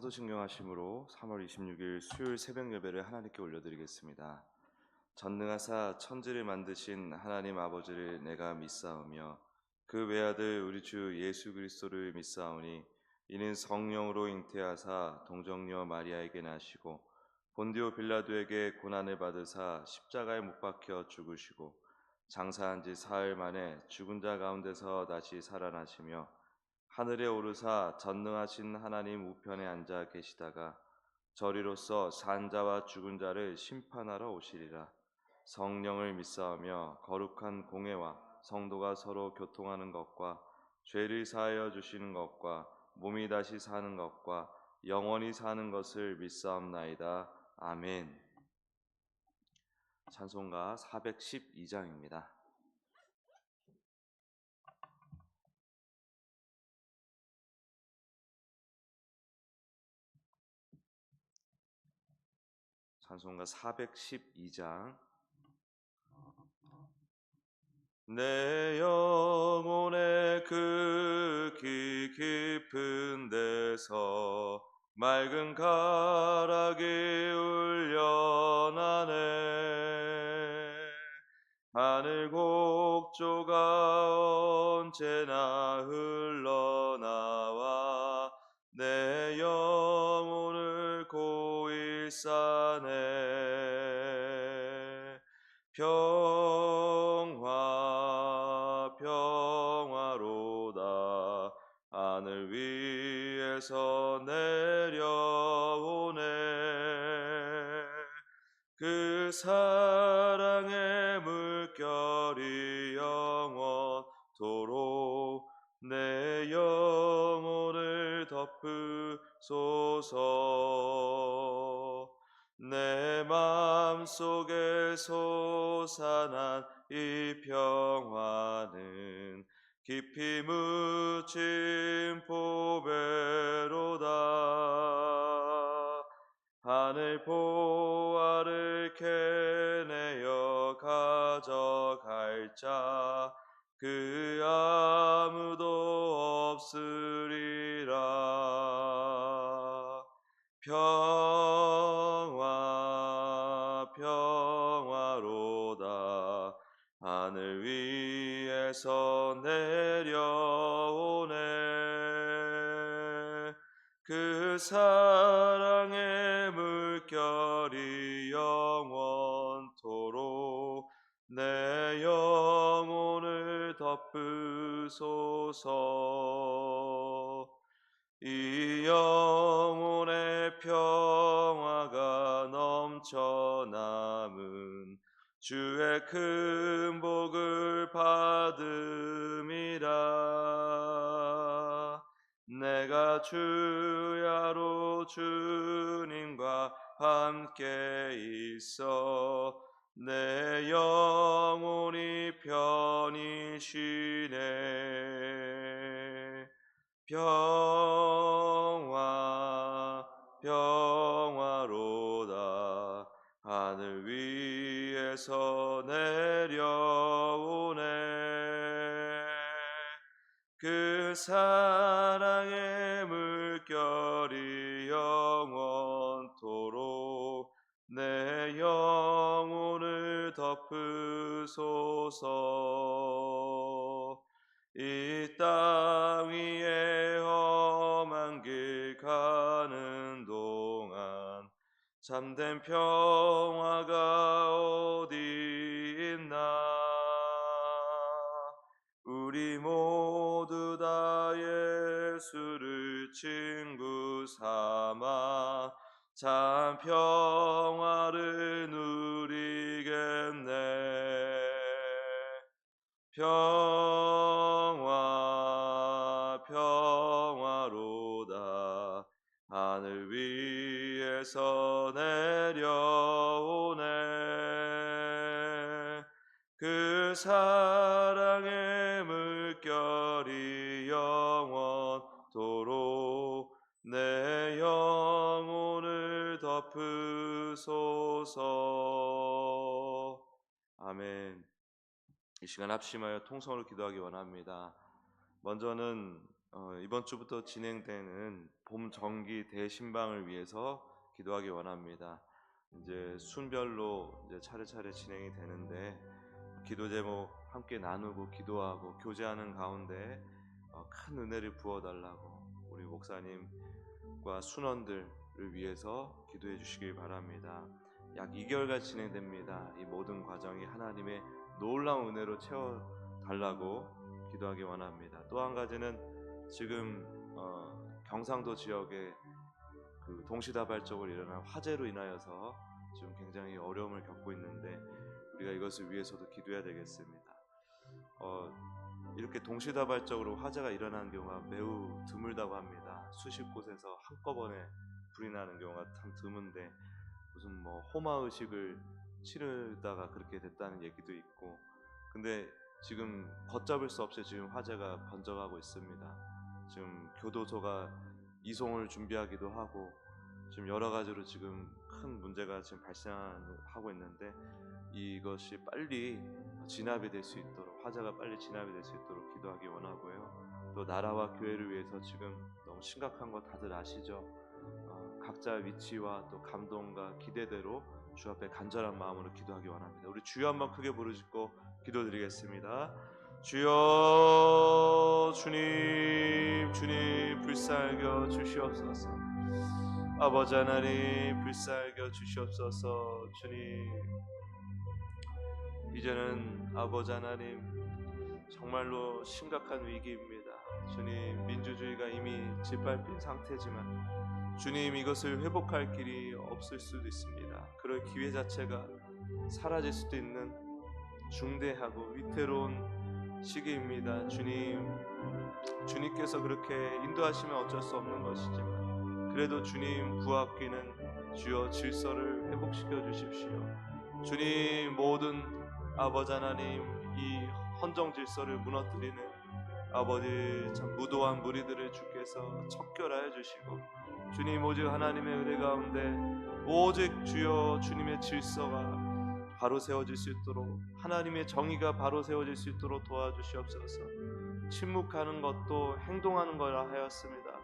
사도신경 하심으로 3월 26일 수요일 새벽 예배를 하나님께 올려드리겠습니다. 전능하사 천지를 만드신 하나님 아버지를 내가 믿사오며 그 외아들 우리 주 예수 그리스도를 믿사오니 이는 성령으로 잉태하사 동정녀 마리아에게 나시고 본디오 빌라도에게 고난을 받으사 십자가에 못 박혀 죽으시고 장사한 지 사흘 만에 죽은 자 가운데서 다시 살아나시며 하늘에 오르사 전능하신 하나님 우편에 앉아 계시다가 저리로서 산 자와 죽은 자를 심판하러 오시리라. 성령을 믿사오며 거룩한 공회와 성도가 서로 교통하는 것과 죄를 사하여 주시는 것과 몸이 다시 사는 것과 영원히 사는 것을 믿사옵나이다. 아멘. 찬송가 412장입니다. 찬송가 412장. 내 영혼의 극히 깊은 데서 맑은 가락이 울려나네. 하늘 곡조가 언제나 흘러나와 내 영혼을 고이 싸네. 평화 평화로다. 하늘 위에서 내려오네. 그 사랑의 물결이 영원토록 내 영혼을 덮으소서. 내 맘속에 솟아난 이 평화는 깊이 묻힌 보배로다. 하늘 보화를 캐내어 가져갈 자 그 아무도 없으리라. 평화로다. 하늘 위에서 내려오네. 그 사랑의 물결이 영원토록 내 영혼을 덮으소서. 이 영혼의 평화가 넘쳐남은 주의 큰 복을 받음이라. 내가 주야로 주님과 함께 있어 내 영혼이 편히 쉬네. 평화로다. 하늘 위에서 내려오네. 그 사랑의 물결이 영원토록 내 영혼을 덮으소서. 이 땅 위에 험한 길 가는 동안 참된 평화가 어디 있나. 우리 모두 다 예수를 친구 삼아 참 평화를 누리겠네. 평화로다. 하늘 위에서 내려오네. 그 사랑의 물결이 영원토록 내 영혼을 덮으소서. 아멘. 이 시간 합심하여 통성으로 기도하기 원합니다. 먼저는 이번 주부터 진행되는 봄 정기 대신방을 위해서 기도하기 원합니다. 이제 순별로 이제 차례차례 진행이 되는데 기도 제목 함께 나누고 기도하고 교제하는 가운데 큰 은혜를 부어달라고 우리 목사님과 순원들을 위해서 기도해 주시길 바랍니다. 약 2개월간 진행됩니다. 이 모든 과정이 하나님의 놀라운 은혜로 채워달라고 기도하기 원합니다. 또 한 가지는 지금 경상도 지역에 그 동시다발적으로 일어난 화재로 인하여서 지금 굉장히 어려움을 겪고 있는데 우리가 이것을 위해서도 기도해야 되겠습니다. 이렇게 동시다발적으로 화재가 일어나는 경우가 매우 드물다고 합니다. 수십 곳에서 한꺼번에 불이 나는 경우가 참 드문데 무슨 뭐 호마의식을 치르다가 그렇게 됐다는 얘기도 있고, 근데 지금 걷잡을 수 없이 지금 화재가 번져가고 있습니다. 지금 교도소가 이송을 준비하기도 하고 지금 여러 가지로 지금 큰 문제가 지금 발생하고 있는데 이것이 빨리 진압이 될 수 있도록, 화재가 빨리 진압이 될 수 있도록 기도하기 원하고요. 또 나라와 교회를 위해서 지금 너무 심각한 거 다들 아시죠? 각자 위치와 또 감동과 기대대로 주 앞에 간절한 마음으로 기도하기 원합니다. 우리 주여 한번 크게 부르짖고 기도드리겠습니다. 주여, 주님 불쌍하여 주시옵소서. 아버지 하나님 불쌍하여 주시옵소서. 주님, 이제는 아버지 하나님 정말로 심각한 위기입니다. 주님, 민주주의가 이미 짓밟힌 상태지만 주님, 이것을 회복할 길이 없을 수도 있습니다. 그럴 기회 자체가 사라질 수도 있는 중대하고 위태로운 시기입니다. 주님께서 그렇게 인도하시면 어쩔 수 없는 것이지만 그래도 주님 구하기는 주여 질서를 회복시켜 주십시오. 주님, 모든 아버지 하나님 이 헌정 질서를 무너뜨리는 아버지 참 무도한 무리들을 주께서 척결하여 주시고, 주님 오직 하나님의 은혜 가운데 오직 주여 주님의 질서가 바로 세워질 수 있도록, 하나님의 정의가 바로 세워질 수 있도록 도와주시옵소서. 침묵하는 것도 행동하는 거라 하였습니다.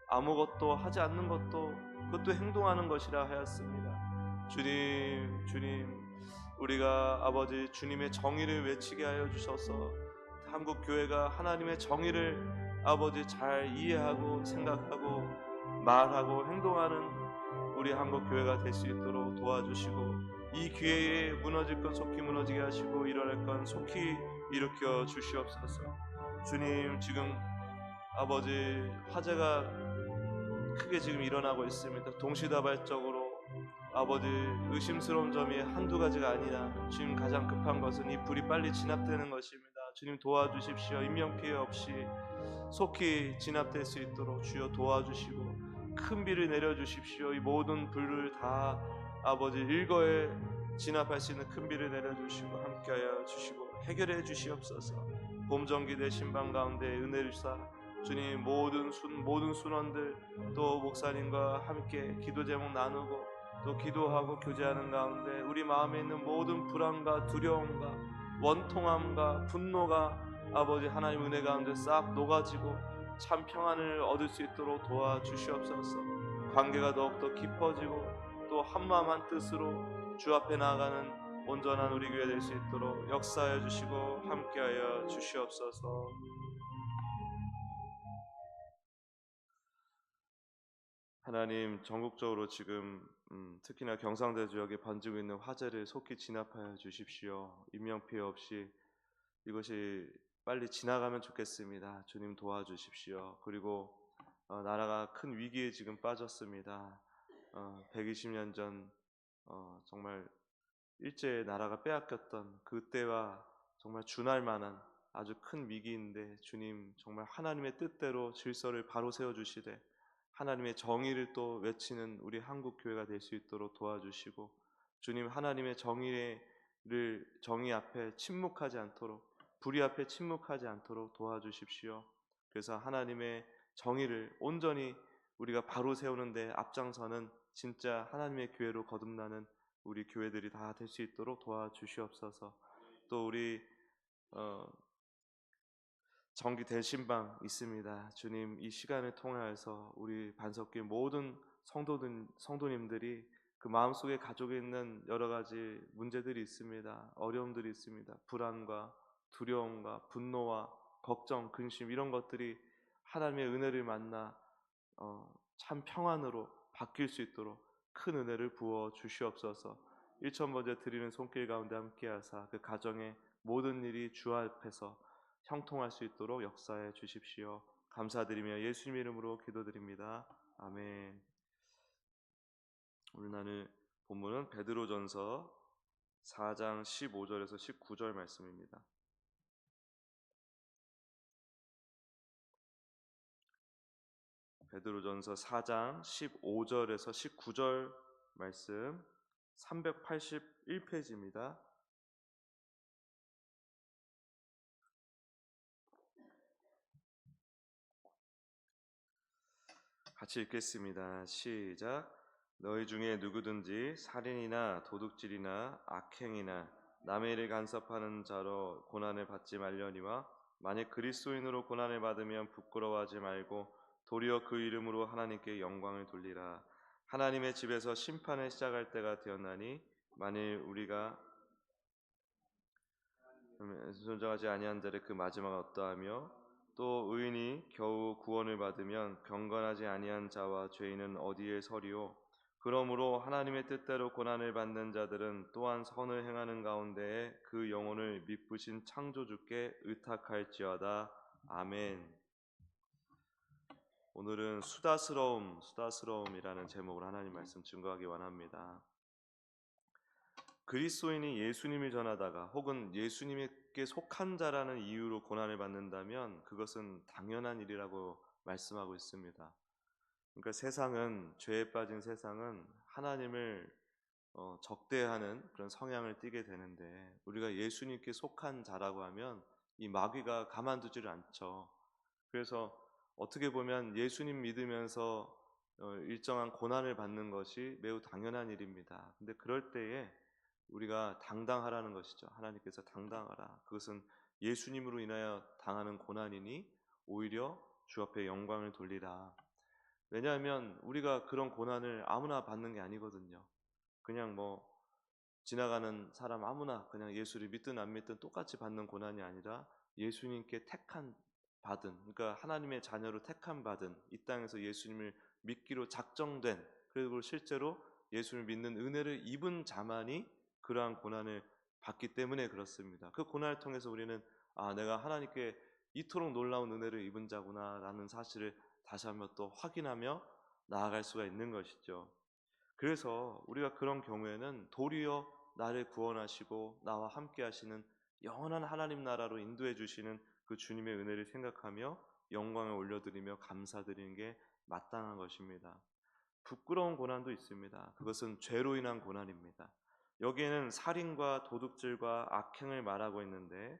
아무것도 하지 않는 것도 그것도 행동하는 것이라 하였습니다. 주님, 우리가 아버지 주님의 정의를 외치게 하여 주셔서 한국 교회가 하나님의 정의를 아버지 잘 이해하고 생각하고 말하고 행동하는 우리 한국 교회가 될 수 있도록 도와주시고, 이 기회에 무너질 건 속히 무너지게 하시고 일어날 건 속히 일으켜 주시옵소서. 주님, 지금 아버지 화재가 크게 지금 일어나고 있습니다. 동시다발적으로 아버지 의심스러운 점이 한두 가지가 아니라 지금 가장 급한 것은 이 불이 빨리 진압되는 것입니다. 주님 도와주십시오. 인명피해 없이 속히 진압될 수 있도록 주여 도와주시고 큰 비를 내려주십시오. 이 모든 불을 다 아버지 일거에 진압할 수 있는 큰 비를 내려주시고 함께하여 주시고 해결해 주시옵소서. 봄정기 대신방 가운데 은혜를 주사 주님, 모든 순원들 또 목사님과 함께 기도 제목 나누고 또 기도하고 교제하는 가운데 우리 마음에 있는 모든 불안과 두려움과 원통함과 분노가 아버지 하나님 은혜 가운데 싹 녹아지고 참 평안을 얻을 수 있도록 도와주시옵소서. 관계가 더욱더 깊어지고 또 한마음 한뜻으로 주 앞에 나아가는 온전한 우리 교회 될 수 있도록 역사하여 주시고 함께하여 주시옵소서. 하나님, 전국적으로 지금 특히나 경상도 지역에 번지고 있는 화재를 속히 진압하여 주십시오. 인명피해 없이 이것이 빨리 지나가면 좋겠습니다. 주님 도와주십시오. 그리고 나라가 큰 위기에 지금 빠졌습니다. 120년 전 정말 일제의 나라가 빼앗겼던 그때와 정말 준할 만한 아주 큰 위기인데 주님 정말 하나님의 뜻대로 질서를 바로 세워주시되 하나님의 정의를 또 외치는 우리 한국 교회가 될 수 있도록 도와주시고, 주님 하나님의 정의 앞에 침묵하지 않도록, 불의 앞에 침묵하지 않도록 도와주십시오. 그래서 하나님의 정의를 온전히 우리가 바로 세우는데 앞장서는 진짜 하나님의 교회로 거듭나는 우리 교회들이 다 될 수 있도록 도와주시옵소서. 또 우리 정기된 신방 있습니다. 주님, 이 시간을 통해서 우리 반석교회 모든 성도님들이 그 마음속에 가지고 있는 여러 가지 문제들이 있습니다. 어려움들이 있습니다. 불안과 두려움과 분노와 걱정, 근심 이런 것들이 하나님의 은혜를 만나 참 평안으로 바뀔 수 있도록 큰 은혜를 부어 주시옵소서. 1천 번째 드리는 손길 가운데 함께하사 그 가정의 모든 일이 주 앞에서 형통할 수 있도록 역사해 주십시오. 감사드리며 예수님 이름으로 기도드립니다. 아멘. 오늘 나눌 본문은 베드로전서 4장 15절에서 19절 말씀입니다. 베드로전서 4장 15절에서 19절 말씀 381페이지입니다. 같이 읽겠습니다. 시작. 너희 중에 누구든지 살인이나 도둑질이나 악행이나 남의 일을 간섭하는 자로 고난을 받지 말려니와 만약 그리스도인으로 고난을 받으면 부끄러워하지 말고 도리어 그 이름으로 하나님께 영광을 돌리라. 하나님의 집에서 심판을 시작할 때가 되었나니 만일 우리가 순종하지 아니한 자를 그 마지막은 어떠하며 또 의인이 겨우 구원을 받으면 경건하지 아니한 자와 죄인은 어디에 서리요. 그러므로 하나님의 뜻대로 고난을 받는 자들은 또한 선을 행하는 가운데에 그 영혼을 미쁘신 창조주께 의탁할지어다. 아멘. 오늘은 수다스러움이라는 제목으로 하나님 말씀 증거하기 원합니다. 그리스도인이 예수님을 전하다가 혹은 예수님께 속한 자라는 이유로 고난을 받는다면 그것은 당연한 일이라고 말씀하고 있습니다. 그러니까 죄에 빠진 세상은 하나님을 적대하는 그런 성향을 띠게 되는데 우리가 예수님께 속한 자라고 하면 이 마귀가 가만두지를 않죠. 그래서 어떻게 보면 예수님 믿으면서 일정한 고난을 받는 것이 매우 당연한 일입니다. 근데 그럴 때에 우리가 당당하라는 것이죠. 하나님께서 당당하라. 그것은 예수님으로 인하여 당하는 고난이니 오히려 주 앞에 영광을 돌리라. 왜냐하면 우리가 그런 고난을 아무나 받는 게 아니거든요. 그냥 지나가는 사람 아무나 그냥 예수를 믿든 안 믿든 똑같이 받는 고난이 아니라 예수님께 받은, 그러니까 하나님의 자녀로 택함 받은 이 땅에서 예수님을 믿기로 작정된, 그리고 실제로 예수를 믿는 은혜를 입은 자만이 그러한 고난을 받기 때문에 그렇습니다. 그 고난을 통해서 우리는 내가 하나님께 이토록 놀라운 은혜를 입은 자구나 라는 사실을 다시 한번 또 확인하며 나아갈 수가 있는 것이죠. 그래서 우리가 그런 경우에는 도리어 나를 구원하시고 나와 함께 하시는 영원한 하나님 나라로 인도해 주시는 그 주님의 은혜를 생각하며 영광을 올려드리며 감사드리는 게 마땅한 것입니다. 부끄러운 고난도 있습니다. 그것은 죄로 인한 고난입니다. 여기에는 살인과 도둑질과 악행을 말하고 있는데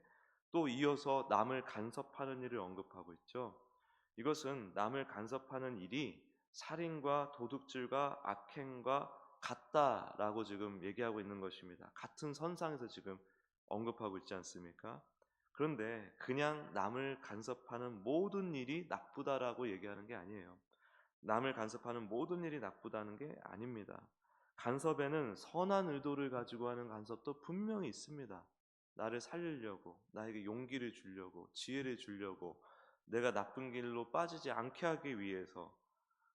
또 이어서 남을 간섭하는 일을 언급하고 있죠. 이것은 남을 간섭하는 일이 살인과 도둑질과 악행과 같다라고 지금 얘기하고 있는 것입니다. 같은 선상에서 지금 언급하고 있지 않습니까? 그런데 그냥 남을 간섭하는 모든 일이 나쁘다라고 얘기하는 게 아니에요. 남을 간섭하는 모든 일이 나쁘다는 게 아닙니다. 간섭에는 선한 의도를 가지고 하는 간섭도 분명히 있습니다. 나를 살리려고, 나에게 용기를 주려고, 지혜를 주려고, 내가 나쁜 길로 빠지지 않게 하기 위해서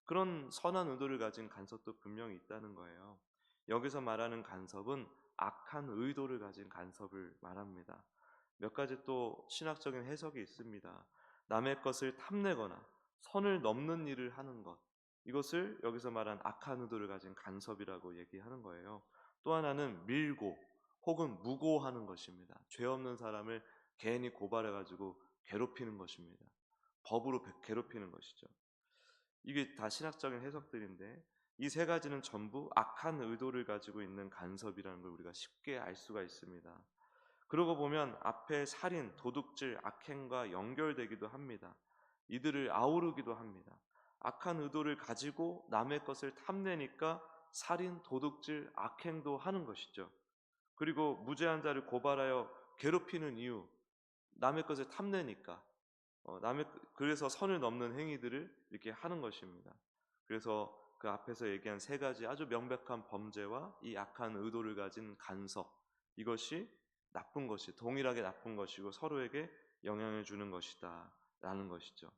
그런 선한 의도를 가진 간섭도 분명히 있다는 거예요. 여기서 말하는 간섭은 악한 의도를 가진 간섭을 말합니다. 몇 가지 또 신학적인 해석이 있습니다. 남의 것을 탐내거나 선을 넘는 일을 하는 것, 이것을 여기서 말한 악한 의도를 가진 간섭이라고 얘기하는 거예요. 또 하나는 밀고 혹은 무고하는 것입니다. 죄 없는 사람을 괜히 고발해가지고 괴롭히는 것입니다. 법으로 괴롭히는 것이죠. 이게 다 신학적인 해석들인데 이 세 가지는 전부 악한 의도를 가지고 있는 간섭이라는 걸 우리가 쉽게 알 수가 있습니다. 그러고 보면 앞에 살인, 도둑질, 악행과 연결되기도 합니다. 이들을 아우르기도 합니다. 악한 의도를 가지고 남의 것을 탐내니까 살인, 도둑질, 악행도 하는 것이죠. 그리고 무죄한 자를 고발하여 괴롭히는 이유, 남의 것을 탐내니까 그래서 선을 넘는 행위들을 이렇게 하는 것입니다. 그래서 그 앞에서 얘기한 세 가지 아주 명백한 범죄와 이 악한 의도를 가진 간섭, 이것이 나쁜 것이 동일하게 나쁜 것이고 서로에게 영향을 주는 것이다라는 것이죠.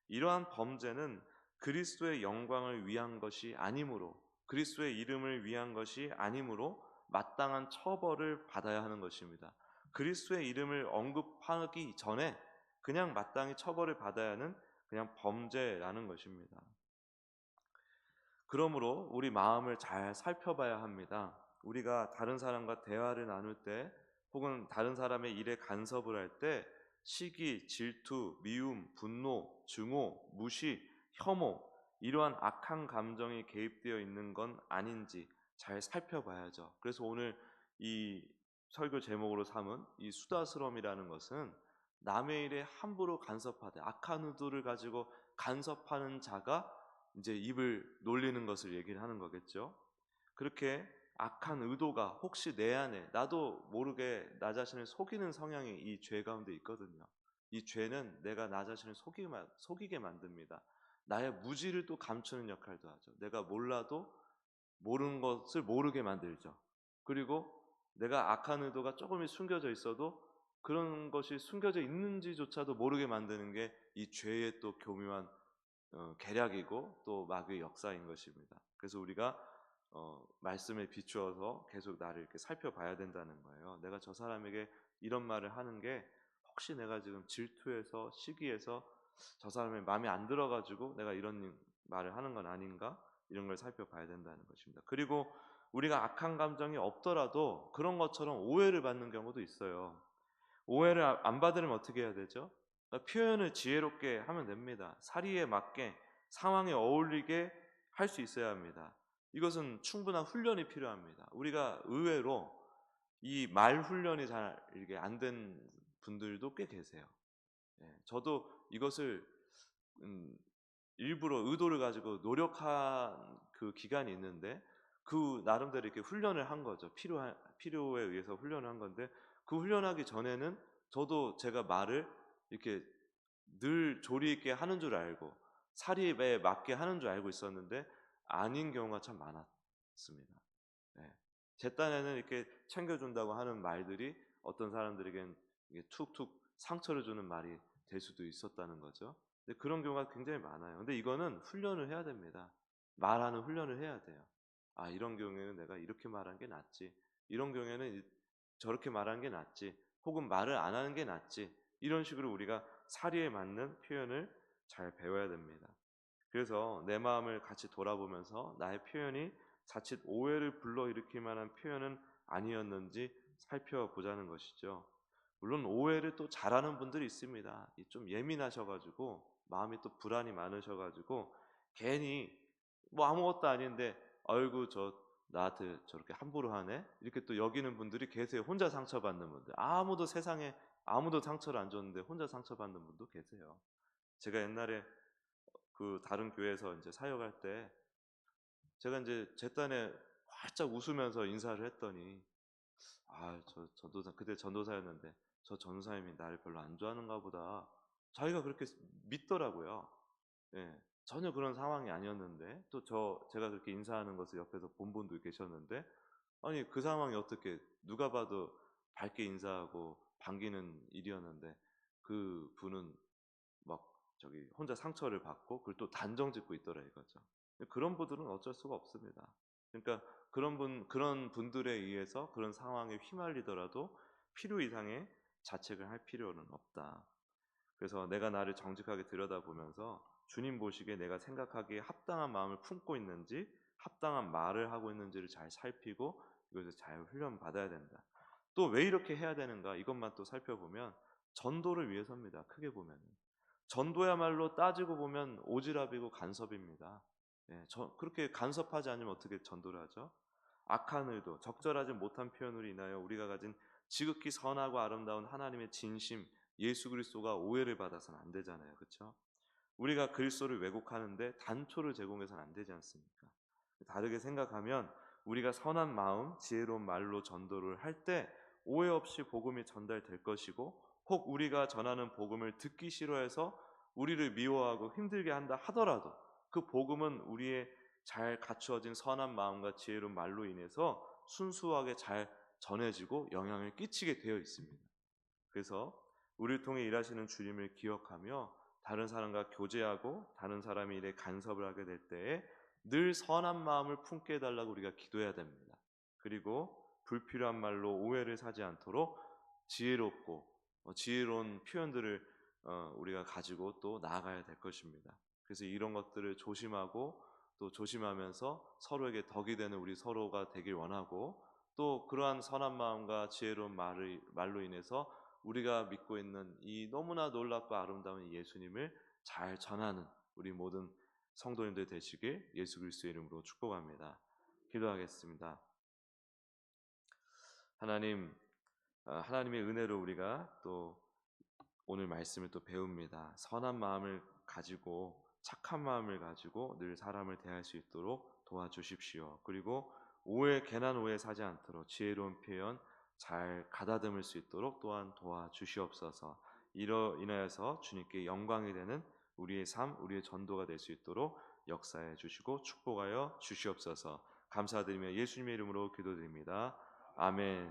이러한 범죄는 그리스도의 영광을 위한 것이 아니므로, 그리스도의 이름을 위한 것이 아니므로 마땅한 처벌을 받아야 하는 것입니다. 그리스도의 이름을 언급하기 전에 그냥 마땅히 처벌을 받아야 하는 그냥 범죄라는 것입니다. 그러므로 우리 마음을 잘 살펴봐야 합니다. 우리가 다른 사람과 대화를 나눌 때 혹은 다른 사람의 일에 간섭을 할 때 시기, 질투, 미움, 분노, 증오, 무시, 혐오, 이러한 악한 감정이 개입되어 있는 건 아닌지 잘 살펴봐야죠. 그래서 오늘 이 설교 제목으로 삼은 이 수다스러움이라는 것은 남의 일에 함부로 간섭하되 악한 의도를 가지고 간섭하는 자가 이제 입을 놀리는 것을 얘기를 하는 거겠죠. 그렇게 악한 의도가 혹시 내 안에 나도 모르게 나 자신을 속이는 성향이 이 죄 가운데 있거든요. 이 죄는 내가 나 자신을 속이게 만듭니다. 나의 무지를 또 감추는 역할도 하죠. 내가 몰라도 모르는 것을 모르게 만들죠. 그리고 내가 악한 의도가 조금이 숨겨져 있어도 그런 것이 숨겨져 있는지조차도 모르게 만드는 게 이 죄의 또 교묘한 계략이고 또 마귀의 역사인 것입니다. 그래서 우리가 말씀에 비추어서 계속 나를 이렇게 살펴봐야 된다는 거예요. 내가 저 사람에게 이런 말을 하는 게 혹시 내가 지금 질투해서 시기해서 저 사람의 마음에 안 들어가지고 내가 이런 말을 하는 건 아닌가? 이런 걸 살펴봐야 된다는 것입니다. 그리고 우리가 악한 감정이 없더라도 그런 것처럼 오해를 받는 경우도 있어요. 오해를 안 받으려면 어떻게 해야 되죠? 표현을 지혜롭게 하면 됩니다. 사리에 맞게 상황에 어울리게 할 수 있어야 합니다. 이것은 충분한 훈련이 필요합니다. 우리가 의외로 이 말 훈련이 잘 이게 안 된 분들도 꽤 계세요. 저도 이것을 일부러 의도를 가지고 노력한 그 기간이 있는데 그 나름대로 이렇게 훈련을 한 거죠. 필요에 의해서 훈련을 한 건데 그 훈련하기 전에는 저도 제가 말을 이렇게 늘 조리 있게 하는 줄 알고 사리에 맞게 하는 줄 알고 있었는데 아닌 경우가 참 많았습니다. 제 딴에는 이렇게 챙겨준다고 하는 말들이 어떤 사람들에겐 이게 툭툭 상처를 주는 말이 될 수도 있었다는 거죠. 근데 그런 경우가 굉장히 많아요. 근데 이거는 훈련을 해야 됩니다. 말하는 훈련을 해야 돼요. 아, 이런 경우에는 내가 이렇게 말하는 게 낫지. 이런 경우에는 저렇게 말하는 게 낫지. 혹은 말을 안 하는 게 낫지. 이런 식으로 우리가 사리에 맞는 표현을 잘 배워야 됩니다. 그래서 내 마음을 같이 돌아보면서 나의 표현이 자칫 오해를 불러일으킬 만한 표현은 아니었는지 살펴보자는 것이죠. 물론 오해를 또 잘하는 분들이 있습니다. 좀 예민하셔가지고 마음이 또 불안이 많으셔가지고 괜히 뭐 아무것도 아닌데 아이고 저 나한테 저렇게 함부로 하네 이렇게 또 여기는 분들이 계세요. 혼자 상처받는 분들, 아무도 세상에 아무도 상처를 안 줬는데 혼자 상처받는 분도 계세요. 제가 옛날에 그 다른 교회에서 이제 사역할 때 제가 이제 제 딴에 활짝 웃으면서 인사를 했더니 저 전도사 그때 전도사였는데 저 전도사님이 나를 별로 안 좋아하는가 보다. 자기가 그렇게 믿더라고요. 전혀 그런 상황이 아니었는데 또 제가 그렇게 인사하는 것을 옆에서 본 분도 계셨는데 아니 그 상황이 어떻게 누가 봐도 밝게 인사하고 반기는 일이었는데 그 분은 막 저기 혼자 상처를 받고 그걸 또 단정 짓고 있더라 이거죠. 그런 분들은 어쩔 수가 없습니다. 그러니까 그런 분들에 의해서 그런 상황에 휘말리더라도 필요 이상의 자책을 할 필요는 없다. 그래서 내가 나를 정직하게 들여다보면서 주님 보시기에 내가 생각하기에 합당한 마음을 품고 있는지 합당한 말을 하고 있는지를 잘 살피고 이것을 잘 훈련 받아야 된다. 또 왜 이렇게 해야 되는가 이것만 또 살펴보면 전도를 위해서입니다. 크게 보면 전도야말로 따지고 보면 오지랖이고 간섭입니다. 그렇게 간섭하지 않으면 어떻게 전도를 하죠? 악한 의도, 적절하지 못한 표현으로 인하여 우리가 가진 지극히 선하고 아름다운 하나님의 진심, 예수 그리스도가 오해를 받아서는 안 되잖아요. 그렇죠? 우리가 그리스도를 왜곡하는데 단초를 제공해서는 안 되지 않습니까? 다르게 생각하면 우리가 선한 마음, 지혜로운 말로 전도를 할 때 오해 없이 복음이 전달될 것이고 혹 우리가 전하는 복음을 듣기 싫어해서 우리를 미워하고 힘들게 한다 하더라도 그 복음은 우리의 잘 갖추어진 선한 마음과 지혜로운 말로 인해서 순수하게 잘 전해지고 영향을 끼치게 되어 있습니다. 그래서 우리를 통해 일하시는 주님을 기억하며 다른 사람과 교제하고 다른 사람의 일에 간섭을 하게 될 때에 늘 선한 마음을 품게 해달라고 우리가 기도해야 됩니다. 그리고 불필요한 말로 오해를 사지 않도록 지혜롭고 지혜로운 표현들을 우리가 가지고 또 나아가야 될 것입니다. 그래서 이런 것들을 조심하고 또 조심하면서 서로에게 덕이 되는 우리 서로가 되길 원하고, 또 그러한 선한 마음과 지혜로운 말로 인해서 우리가 믿고 있는 이 너무나 놀랍고 아름다운 예수님을 잘 전하는 우리 모든 성도님들 되시길 예수 그리스도의 이름으로 축복합니다. 기도하겠습니다. 하나님, 하나님의 은혜로 우리가 또 오늘 말씀을 또 배웁니다. 선한 마음을 가지고 착한 마음을 가지고 늘 사람을 대할 수 있도록 도와주십시오. 그리고 괜한 오해 사지 않도록 지혜로운 표현 잘 가다듬을 수 있도록 또한 도와주시옵소서. 이로 인하여서 주님께 영광이 되는 우리의 삶, 우리의 전도가 될 수 있도록 역사해 주시고 축복하여 주시옵소서. 감사드리며 예수님의 이름으로 기도드립니다. 아멘.